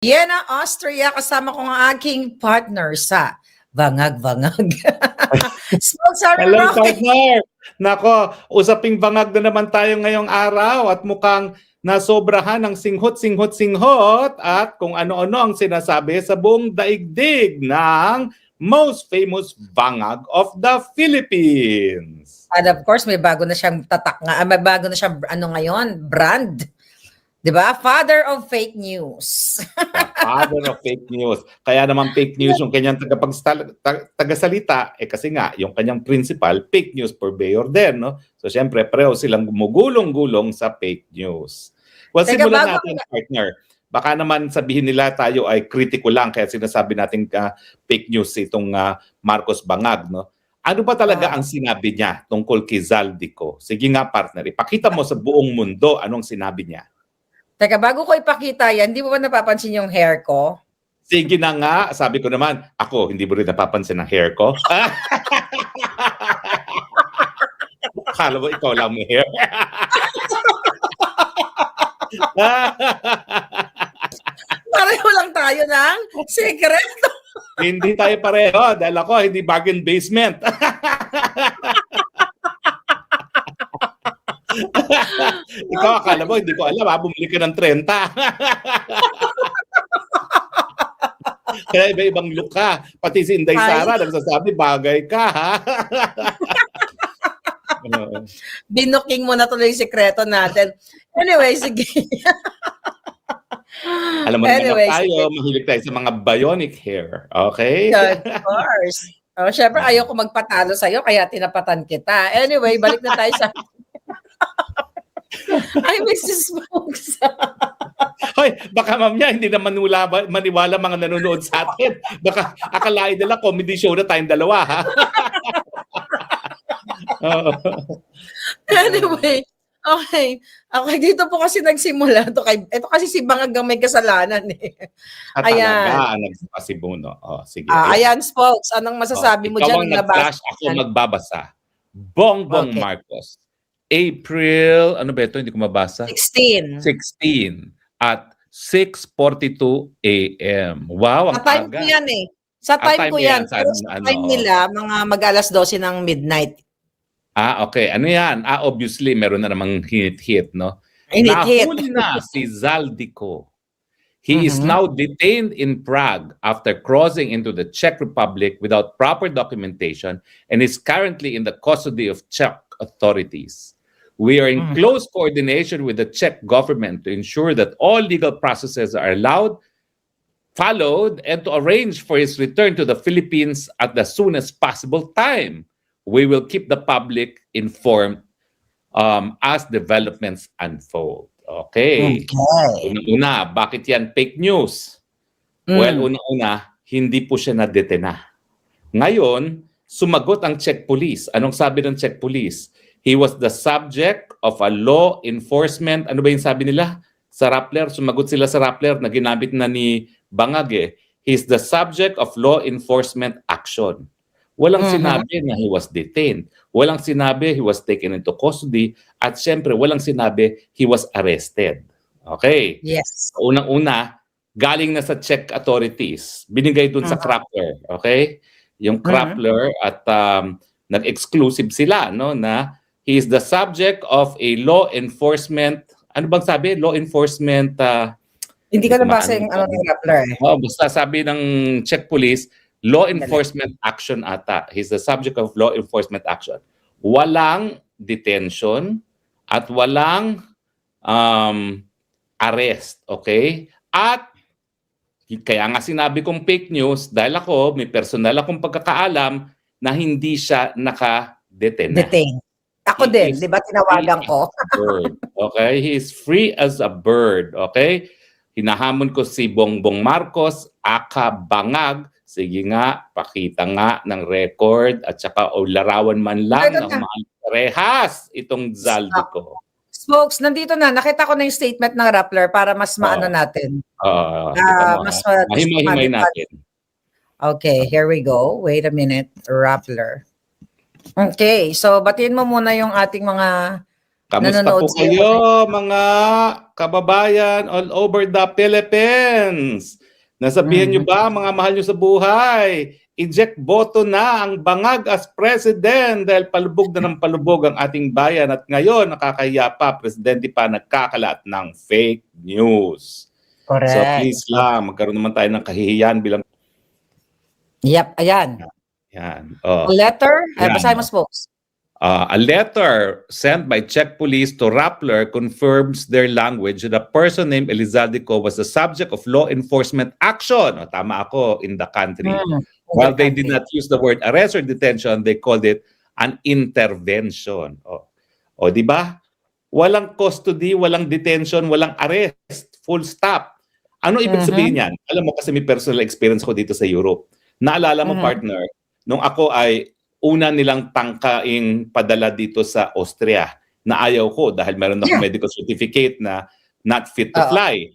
Vienna, Austria, kasama ko ang aking partner sa Bangag-Bangag. Sorry, Hello, Rocky. partner! Nako, usaping bangag na naman tayo ngayong araw at mukhang nasobrahan ng singhot at kung ano-ano ang sinasabi sa buong daigdig ng most famous bangag of the Philippines. And of course, may bago na siyang may bago na siyang ngayon, brand. 'Di ba? Father of fake news. Father of fake news. Kaya naman fake news yung kanyang tagasalita, kasi nga, yung kanyang principal, fake news purveyor din, no? So, syempre, pareho silang gumugulong-gulong sa fake news. Well, Teka, simulan natin, partner. Baka naman sabihin nila tayo ay kritiko lang, kaya sinasabi natin fake news itong Marcos Bangag, no? Ano ba talaga ang sinabi niya tungkol kay Zaldico? Sige nga, partner, ipakita mo sa buong mundo anong sinabi niya. Teka, bago ko ipakita yan, di mo ba napapansin yung hair ko? Sige na nga, sabi ko naman, ako, hindi mo rin napapansin ang hair ko. Akala mo, ikaw lang may hair. Pareho lang tayo ng sekreto. Hindi tayo pareho, dahil ako, hindi bargain basement. Ikaw, akala mo, hindi ko alam, bumili ka ng 30. Kaya iba-ibang look ka. Pati si Inday Sara, nagsasabi, bagay ka, ha? Binuking mo na tuloy yung sekreto natin. Anyway, sige. Alam mo naman tayo, mahilig tayo sa mga bionic hair. Okay? Of course. Syempre, ayoko magpatalo sa'yo, kaya tinapatan kita. Anyway, balik na tayo sa... Ay, Mrs. Fox. Hoy, baka mamaya hindi na maniwala mga nanonood sa atin. Baka akalain nila comedy show na tayong dalawa, ha? Anyway, okay. Okay, dito po kasi nagsimula. Ito kasi si Bangag ang may kasalanan eh. Ayan. Nagsipasibuno. Sige. Ayan, folks. Anong masasabi mo dyan? Ikaw ang nag-flash, ako magbabasa. Bongbong Marcos. April, ano ba ito? Hindi ko mabasa. 16 at 6:42 a.m. Wow, ang time aga. ko yan eh. Sa time ko yan. Sa time nila, mga mag-alas 12 ng midnight. Okay. Ano yan? Obviously, meron na namang hit-hit, no? Hit-hit. Nahuli na si Zaldico. He is now detained in Prague after crossing into the Czech Republic without proper documentation and is currently in the custody of Czech authorities. We are in close coordination with the Czech government to ensure that all legal processes are followed, and to arrange for his return to the Philippines at the soonest possible time. We will keep the public informed as developments unfold. Okay. Una-una, bakit yan fake news? Well, una-una, hindi po siya nadetena. Ngayon, sumagot ang Czech police. Anong sabi ng Czech police? He was the subject of a law enforcement. Ano ba yung sabi nila? Sa Rappler, sumagot sila sa Rappler na ginamit na ni Bangag eh. He's the subject of law enforcement action. Walang sinabi na he was detained. Walang sinabi he was taken into custody. At syempre, walang sinabi he was arrested. Okay? Yes. Unang-una, galing na sa Czech authorities. Binigay dun sa Rappler. Okay? Yung Rappler at nag-exclusive sila, no, na he is the subject of a law enforcement, ano bang sabi? Law enforcement, hindi ka nabasa yung ng Rappler eh. Basta sabi ng Czech police, law enforcement action ata. He's the subject of law enforcement action. Walang detention at walang arrest, okay? At kaya nga sinabi kong fake news dahil ako, may personal akong pagkakaalam na hindi siya naka-detena. Ako din, di ba tinawagan ko? Okay? He is free as a bird. Okay? Hinahamon ko si Bongbong Marcos, aka Bangag. Sige nga, pakita nga ng record at saka larawan man lang ng mga rehas itong Zaldico. Folks, nandito na. Nakita ko na yung statement ng Rappler para mas maano natin. Mas mahimay natin. Okay, here we go. Wait a minute. Rappler. Okay, so batiin mo muna yung ating mga Kamusta Nanonood po sa'yo. kayo, mga kababayan all over the Philippines? Nasabihan nyo ba, mga mahal nyo sa buhay, eject boto na ang Bangag as president dahil palubog na ng palubog ang ating bayan at ngayon nakakahiya pa, presidente pa nagkakalat ng fake news. So Correct. please lang, magkaroon naman tayo ng kahihiyan bilang Yep, ayan. yan. A letter? Ay, Yan. basahin mo, Spokes. A letter sent by Czech police to Rappler confirms their language that a person named Elizaldico was the subject of law enforcement action. O, tama ako, in the country. While they did not use the word arrest or detention, they called it an intervention. O di ba? Walang custody, walang detention, walang arrest. Full stop. Ano ibig sabihin yan? Alam mo, kasi may personal experience ko dito sa Europe. Naalala mo, partner, nung ako ay una nilang tangkaing padala dito sa Austria na ayaw ko dahil meron akong medical certificate na not fit to fly.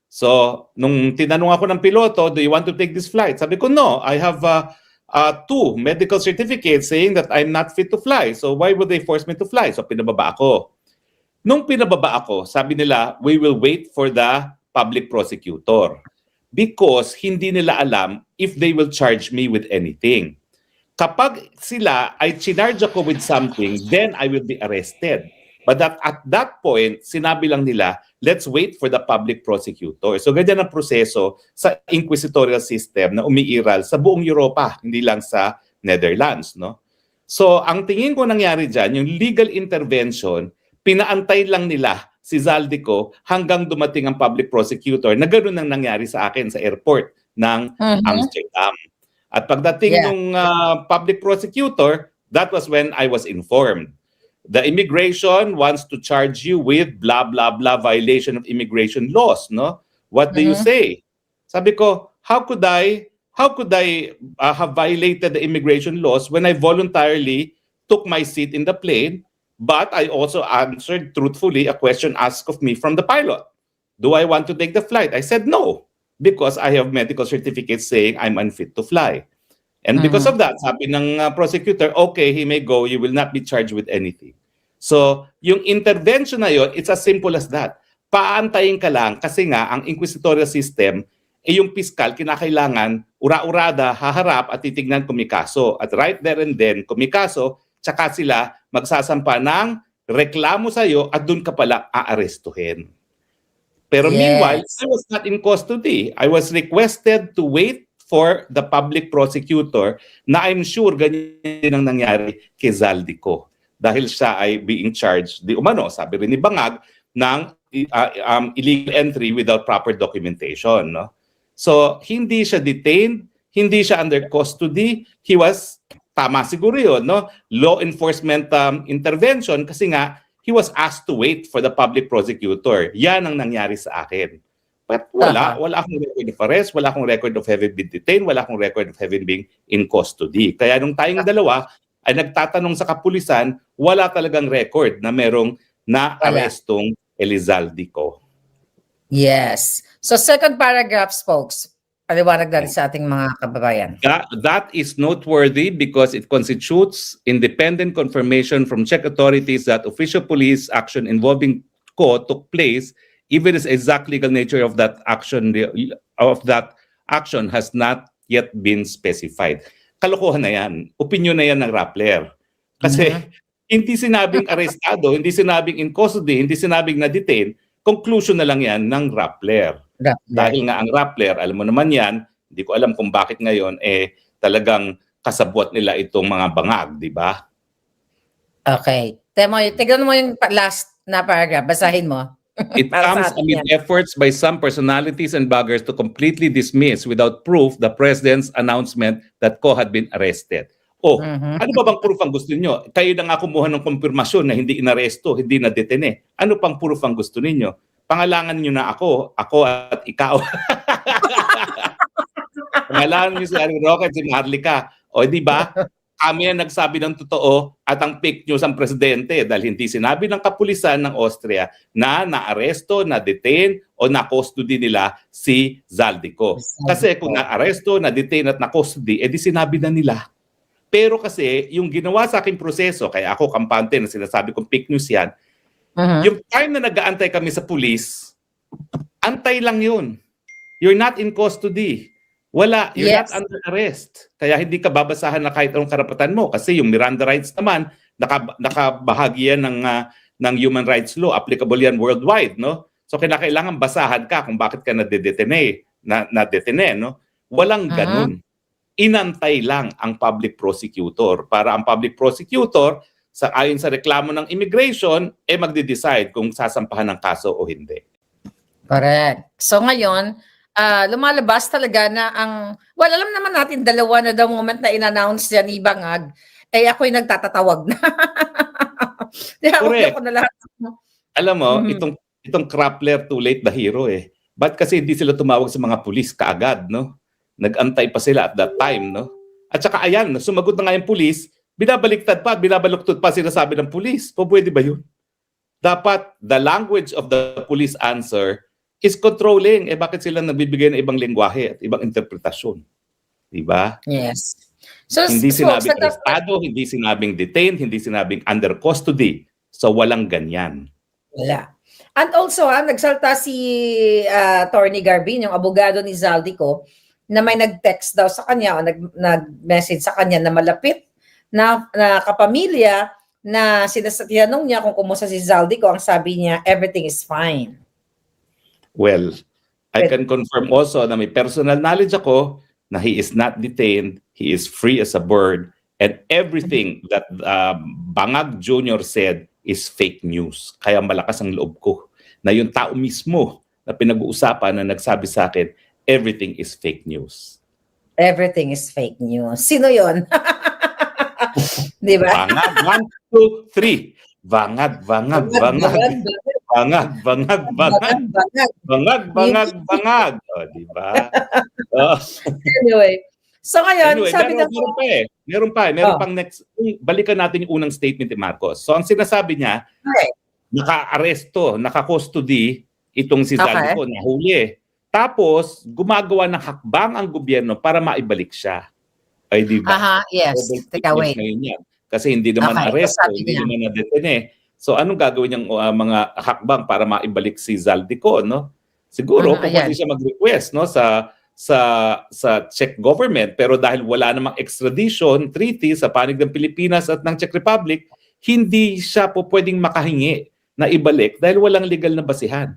So, nung tinanong ako ng piloto, do you want to take this flight? Sabi ko, no, I have 2 medical certificates saying that I'm not fit to fly. So, why would they force me to fly? So, pinababa ako. Nung pinababa ako, sabi nila, we will wait for the public prosecutor because hindi nila alam if they will charge me with anything. Kapag sila ay chinarge ako with something, then I will be arrested. But at that point, sinabi lang nila, let's wait for the public prosecutor. So ganyan ang proseso sa inquisitorial system na umiiral sa buong Europa, hindi lang sa Netherlands. No? So ang tingin ko nangyari dyan, yung legal intervention, pinaantay lang nila si Zaldico hanggang dumating ang public prosecutor na ganoon ang nangyari sa akin sa airport ng Amsterdam. At pagdating ng public prosecutor, that was when I was informed. The immigration wants to charge you with blah, blah, blah violation of immigration laws. No? What do you say? Sabi ko, how could I have violated the immigration laws when I voluntarily took my seat in the plane, but I also answered truthfully a question asked of me from the pilot. Do I want to take the flight? I said no. Because I have medical certificates saying I'm unfit to fly. And because of that, sabi ng prosecutor, okay, he may go, you will not be charged with anything. So, yung intervention na yun, it's as simple as that. Paantayin ka lang kasi nga ang inquisitorial system, yung piskal, kinakailangan, ura-urada, haharap at titignan kung may kaso. At right there and then, kung may kaso, tsaka sila magsasampa ng reklamo sa'yo at dun ka pala aarestuhin. Pero meanwhile, I was not in custody. I was requested to wait for the public prosecutor na I'm sure ganyan ang nangyari kay Zaldico. Dahil siya ay being charged, di umano, sabi rin ni Bangag, ng illegal entry without proper documentation. No? So, hindi siya detained, hindi siya under custody. He was, tama siguro yun, no? Law enforcement intervention kasi nga, he was asked to wait for the public prosecutor. Yan ang nangyari sa akin. But wala akong record of arrest, wala akong record of having been detained, wala akong record of having been in custody. Kaya nung tayong dalawa ay nagtatanong sa kapulisan, wala talagang record na merong na-arrestong Elizaldico. Yes. So second paragraph, Spokes. Paliwanag natin sa ating mga kababayan. That is noteworthy because it constitutes independent confirmation from Czech authorities that official police action involving Ko took place, even as exact legal nature of that action has not yet been specified. Kalokohan na yan. Opinion na yan ng Rappler. Kasi hindi sinabing arestado, hindi sinabing in custody, hindi sinabing na-detain, conclusion na lang yan ng Rappler. Dahil nga ang Rappler, alam mo naman yan, hindi ko alam kung bakit ngayon talagang kasabwat nila itong mga Bangag, di ba? Okay. Tignan mo yung last na paragraph. Basahin mo. It comes amid efforts by some personalities and bloggers to completely dismiss without proof the president's announcement that Ko had been arrested. Ano ba bang proof ang gusto niyo? Kayo na nga kumuha ng konfirmasyon na hindi inaresto, hindi na-detene. Ano pang proof ang gusto ninyo? Pangalangan niyo na ako at ikaw. Pangalangan niyo si Aring Roque, si Maharlika. O di ba? Kami ang nagsabi ng totoo at ang fake news ang presidente dahil hindi sinabi ng kapulisan ng Austria na naaresto, na-detain o na-custody nila si Zaldico. Kasi kung na-aresto, na-detain at na-custody, edi sinabi na nila. Pero kasi yung ginawa sa aking proseso, kaya ako kampante na sinasabi kong fake news yan, Mhm. Yung time na nag-aantay kami sa police, antay lang yun. You're not in custody. Wala, you're not Yes. under arrest. Kaya hindi ka babasahan na kahit anong karapatan mo kasi yung Miranda rights naman nakabahagi yan ng human rights law, applicable yan worldwide, no? So kinakailangan basahan ka kung bakit ka nadedetene, no? Walang Mhm. ganun. Inantay lang ang public prosecutor para ang public prosecutor ayon sa reklamo ng immigration magde-decide kung sasampahan ng kaso o hindi. Correct. So ngayon, lumalabas talaga na alam naman natin dalawa na the moment na in-announce yan ni Bangag, ako'y nagtatatawag na. Correct. Ko na lahat. Alam mo, Mhm. itong Krappler, too late the hero eh. Ba't kasi hindi sila tumawag sa mga pulis kaagad, no? Nag-antay pa sila at that time, no? At saka ayan, sumagot na nga yung pulis, binabaluktod pa sinasabi ng pulis. Pwede ba yun? Dapat the language of the police answer is controlling. Bakit sila nagbibigay ng ibang lengguwahe at ibang interpretasyon? Diba? Yes. So, Hindi folks, sinabing arestado, hindi sinabing detained, hindi sinabing under custody. So walang ganyan. wala. And also, nagsalta si Attorney Garbin, yung abogado ni Zaldico, na may nag-text daw sa kanya o nag-message sa kanya na malapit na kapamilya na tinanong niya kung kumusta si Zaldico, ang sabi niya, everything is fine. Well, I can confirm also na may personal knowledge ako na he is not detained, he is free as a bird, and everything that Bangag Jr. said is fake news. Kaya malakas ang loob ko na yung tao mismo na pinag-uusapan na nagsabi sa akin, everything is fake news. Everything is fake news. Sino yon? Di ba? Bangag, 1, 2, 3. Bangag, bangag, bangag. Bangag, bangag, bangag. Bangag, bangag, bangag. O, di ba? Anyway. So ngayon, sabi na meron pang next. Balikan natin yung unang statement ni Marcos. So ang sinasabi niya, naka-aresto, naka-custody itong si Zaldico, nahuli. Tapos, gumagawa ng hakbang ang gobyerno para maibalik siya. Ay, di ba? Yes. Teka, wait. Kasi hindi naman aresto, hindi naman na-detene. So, anong gagawin niyang mga hakbang para maibalik si Zaldico, no? Siguro, pwede siya mag-request, no, sa Czech government, pero dahil wala namang extradition treaty sa panig ng Pilipinas at ng Czech Republic, hindi siya pwedeng makahingi na ibalik dahil walang legal na basihan.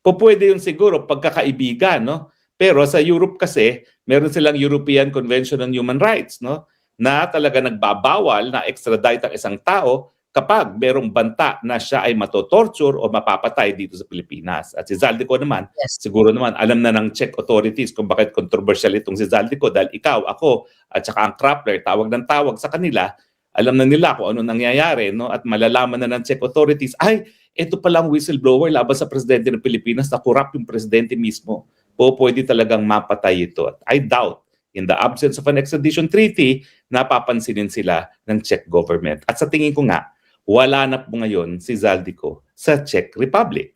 Pwede yun siguro pagkakaibigan, no? Pero sa Europe kasi, meron silang European Convention on Human Rights, no? Na talaga nagbabawal na extradite ang isang tao kapag merong banta na siya ay matotorture o mapapatay dito sa Pilipinas. At si Zaldico naman, siguro naman alam na ng Czech authorities kung bakit controversial itong si Zaldico dahil ikaw, ako, at saka ang Krappler, tawag ng tawag sa kanila, alam na nila kung ano nangyayari, no? At malalaman na ng Czech authorities, ay, ito palang whistleblower laban sa presidente ng Pilipinas na corrupt yung presidente mismo. Pwede talagang mapatay ito. At I doubt, in the absence of an extradition treaty, napapansinin sila ng Czech government. At sa tingin ko nga, wala na po ngayon si Zaldico sa Czech Republic.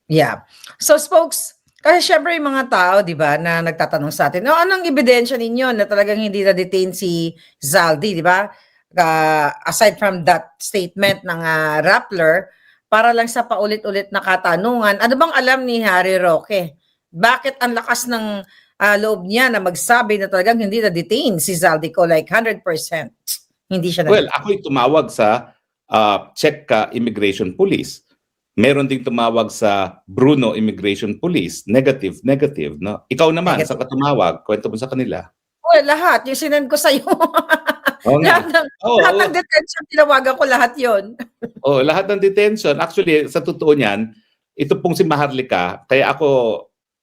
Yeah. So, folks, kasi syempre yung mga tao, di ba, na nagtatanong sa atin, anong ebidensya ninyo na talagang hindi na-detain si Zaldi, di ba? Aside from that statement ng Rappler, para lang sa paulit-ulit na katanungan, ano bang alam ni Harry Roque? Bakit ang lakas ng loob niya na magsabi na talagang hindi na-detain si Zaldico like 100%? Hindi siya Well, ako'y tumawag sa Czech Immigration Police. Meron ding tumawag sa Brno Immigration Police. Negative, no? Ikaw naman, sa katumawag, kwento mo sa kanila. Well, lahat. Yung sinend ko sa'yo. Lahat ng detention, tinawagan ko lahat yon. Lahat ng detention. Actually, sa totoo niyan, ito pong si Maharlika, kaya ako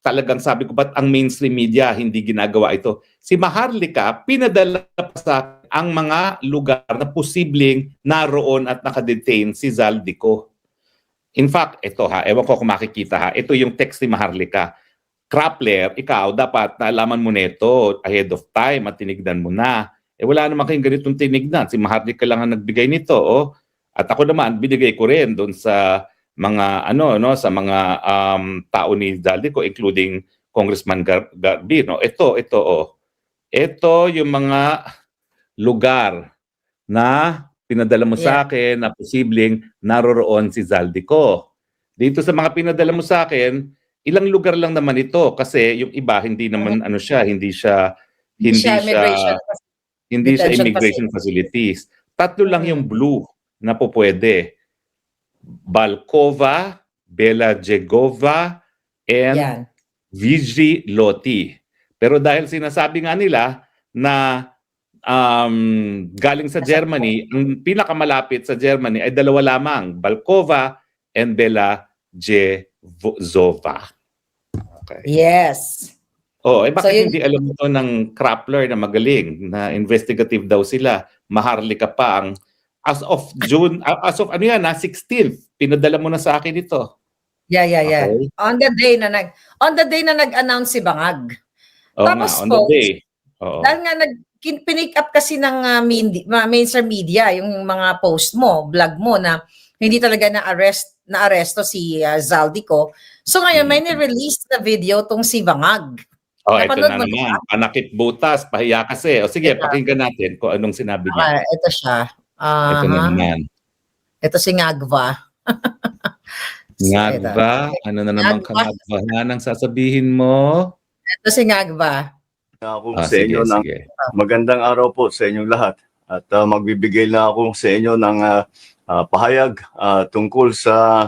talagang sabi ko, ba't ang mainstream media hindi ginagawa ito? Si Maharlika, pinadala pa sa ang mga lugar na posibleng naroon at nakadetain si Zaldico. In fact, ito ewan ko kung makikita ito yung text ni Maharlika. Krappler, ikaw dapat naalaman mo nito ahead of time at tinignan mo na. Wala naman kayong ganitong tinignan. Si Maharlika lang ang nagbigay nito. At ako naman, binigay ko rin doon sa mga sa mga tao ni Zaldico, including Congressman Garbin. Ito yung mga lugar na pinadala mo Yeah. sa akin na posibleng naroroon si Zaldico. Dito sa mga pinadala mo sa akin, ilang lugar lang naman ito kasi yung iba hindi naman ano siya, hindi siya immigration detention immigration facilities. Tatlo lang yung blue na po pwede. Balkova, Bela Jegova, and Yan. Vijay Loti. Pero dahil sinasabi nga nila na galing sa Germany, ang pinakamalapit sa Germany ay dalawa lamang, Balkova and Bela Jezova. Okay. Yes. Oh, eh bakit So, hindi alam ito ng Krappler na magaling, na investigative daw sila, Maharlika pa ang as of June, as of 16th, pinadala mo na sa akin ito. Yeah. Okay. On the day na nag-announce si Bangag. Oo Tapos nga, on the folks, day. Oo. dahil nga pinick up kasi ng mainstream media yung mga post mo, vlog mo na hindi talaga na-aresto si Zaldico. So ngayon may ni-release na video tong si Bangag. Oh, ito Napanood na mo naman. Panakit butas, pahiya kasi. O sige, Ito. pakinggan natin kung anong sinabi niya. Ito siya. Ito na naman. Ito si Ngagva. Ngagva? Ano na naman kangagvahan ang sasabihin mo? Ito si Ngagva. Ako sa inyo ng magandang araw po sa inyong lahat. At magbibigay na ako sa inyo ng pahayag tungkol sa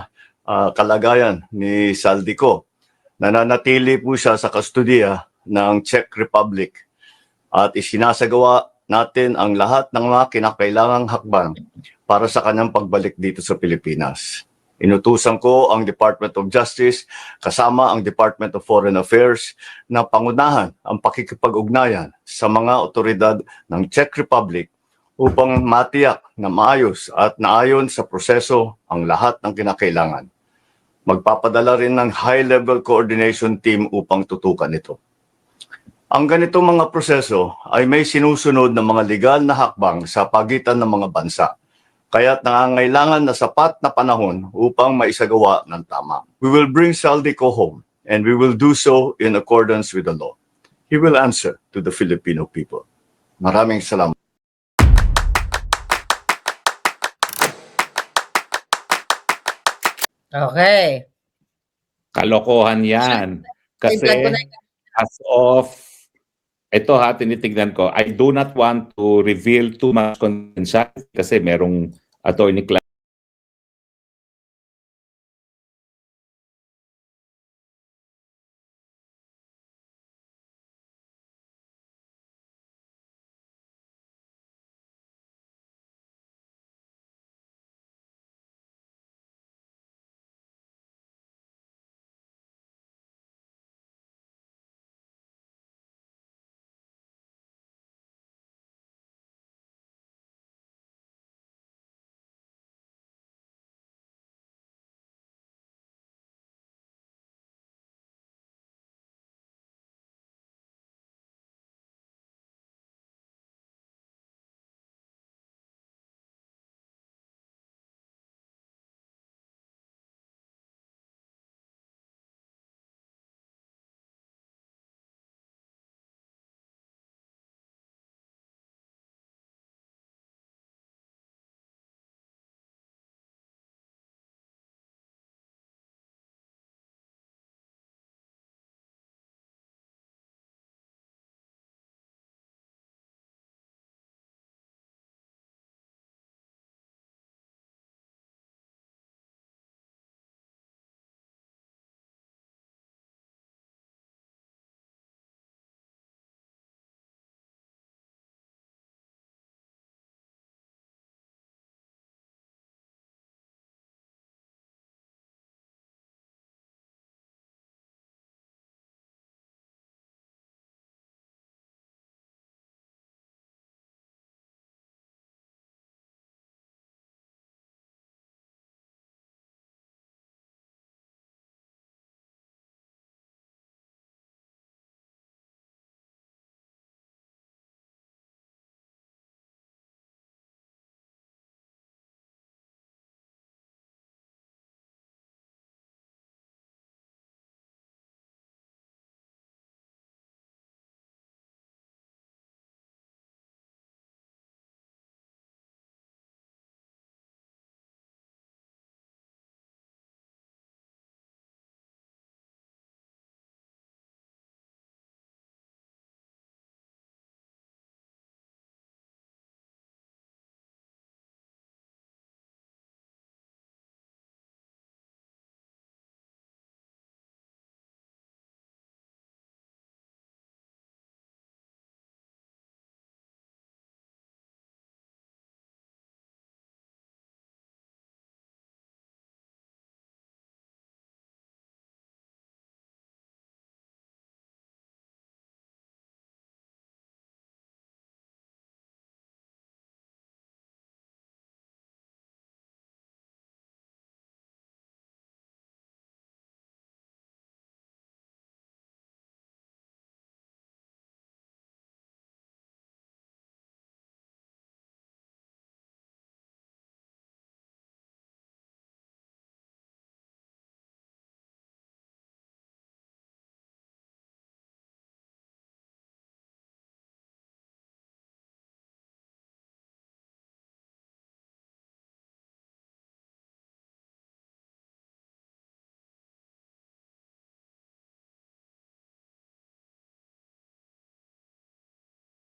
kalagayan ni Zaldico. Nananatili po siya sa kustodiya ng Czech Republic at isinasagawa natin ang lahat ng mga kinakailangang hakbang para sa kanyang pagbalik dito sa Pilipinas. Inutusan ko ang Department of Justice kasama ang Department of Foreign Affairs na pangunahan ang pakikipag-ugnayan sa mga otoridad ng Czech Republic upang matiyak na maayos at naayon sa proseso ang lahat ng kinakailangan. Magpapadala rin ng high-level coordination team upang tutukan ito. Ang ganitong mga proseso ay may sinusunod na mga legal na hakbang sa pagitan ng mga bansa. Kaya't nangangailangan na sapat na panahon upang maisagawa ng tama. We will bring Zaldico home and we will do so in accordance with the law. He will answer to the Filipino people. Maraming salamat. Okay. Kalokohan yan. Kasi as of, ito ha, tinitignan ko, I do not want to reveal too much confidentiality kasi merong attorney